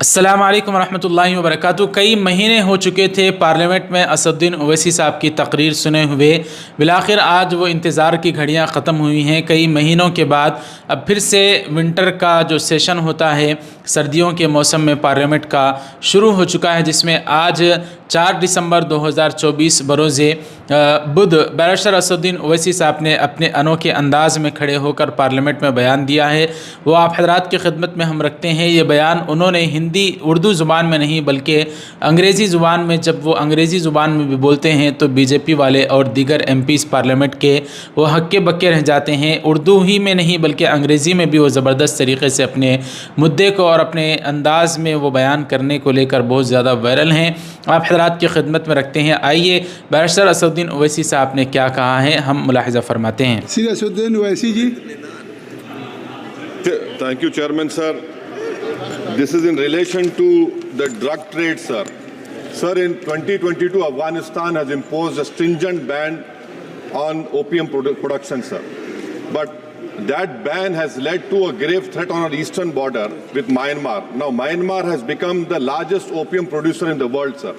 السلام علیکم ورحمۃ اللہ وبرکاتہ۔ کئی مہینے ہو چکے تھے پارلیمنٹ میں اسد الدین اویسی صاحب کی تقریر سنے ہوئے، بالآخر آج وہ انتظار کی گھڑیاں ختم ہوئی ہیں۔ کئی مہینوں کے بعد اب پھر سے ونٹر کا جو سیشن ہوتا ہے، سردیوں کے موسم میں پارلیمنٹ کا شروع ہو چکا ہے، جس میں آج 4 دسمبر 2024 بروز بدھ بیرسٹر اسد الدین اویسی صاحب نے اپنے انوکھے انداز میں کھڑے ہو کر پارلیمنٹ میں بیان دیا ہے۔ وہ آپ حضرات کی خدمت میں ہم رکھتے ہیں۔ یہ بیان انہوں نے اردو زبان میں نہیں بلکہ انگریزی زبان میں، جب وہ انگریزی زبان میں بھی بولتے ہیں تو بی جے پی والے اور دیگر ایم پیز پارلیمنٹ کے وہ ہکے بکے رہ جاتے ہیں۔ اردو ہی میں نہیں بلکہ انگریزی میں بھی وہ زبردست طریقے سے اپنے مدعے کو اور اپنے انداز میں وہ بیان کرنے کو لے کر بہت زیادہ وائرل ہیں۔ آپ حضرات کی خدمت میں رکھتے ہیں۔ آئیے بیرسٹر اسد الدین اویسی صاحب نے کیا کہا ہے، ہم ملاحظہ فرماتے ہیں۔ اسد الدین اویسی جی۔ Thank you, Chairman, sir. This is in relation to the drug trade, sir. Sir, in 2022, Afghanistan has imposed a stringent ban on opium production, sir. But that ban has led to a grave threat on our eastern border with Myanmar. Now, Myanmar has become the largest opium producer in the world, sir.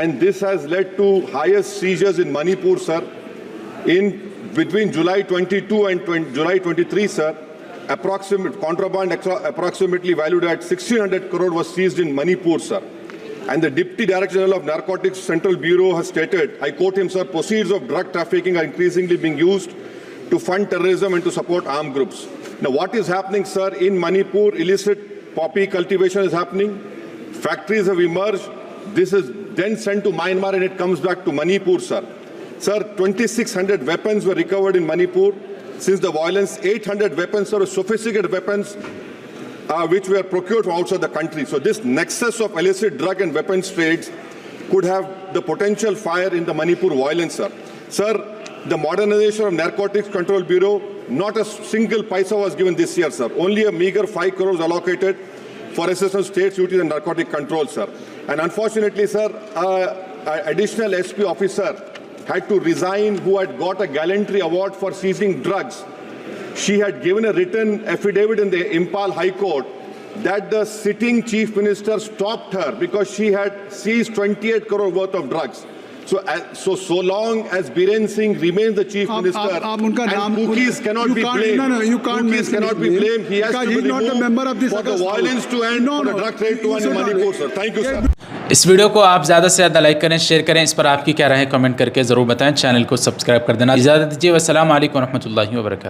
And this has led to highest seizures in Manipur, sir. Between July 22 and July 23, sir, contraband approximately valued at 1,600 crore was seized in Manipur, sir. And the Deputy Director General of Narcotics Central Bureau has stated, I quote him, sir, proceeds of drug trafficking are increasingly being used to fund terrorism and to support armed groups. Now, what is happening, sir, in Manipur, illicit poppy cultivation is happening. Factories have emerged. This is then sent to Myanmar and it comes back to Manipur, sir. Sir, 2,600 weapons were recovered in Manipur. Since the violence, 800 weapons or sophisticated weapons which were procured from outside the country. So this nexus of illicit drug and weapons trades could have the potential fire in the Manipur violence, sir. Sir, the modernization of Narcotics Control Bureau, not a single paisa was given this year, sir. Only a meager 5 crores allocated for assistance state duties and narcotic control, sir. And unfortunately, sir, additional SP officer had to resign, who had got a gallantry award for seizing drugs. She had given a written affidavit in the Impal High Court that the sitting chief minister stopped her because she had seized 28 crore worth of drugs. So long as Biren Singh remains the chief minister, and cookies cannot be blamed. No, you can't. Cookies cannot be blamed. He has to be removed for the violence to end, for the drug trade to end in Manipur, sir. Thank you, sir. اس ویڈیو کو آپ زیادہ سے زیادہ like کریں، share کریں، اس پر آپ کی کیا رائے کمنٹ کر کے ضرور بتائیں، چینل کو سبسکرائب کر دینا۔ اجازت دیجیے، والسلام علیکم ورحمۃ اللہ وبرکاتہ۔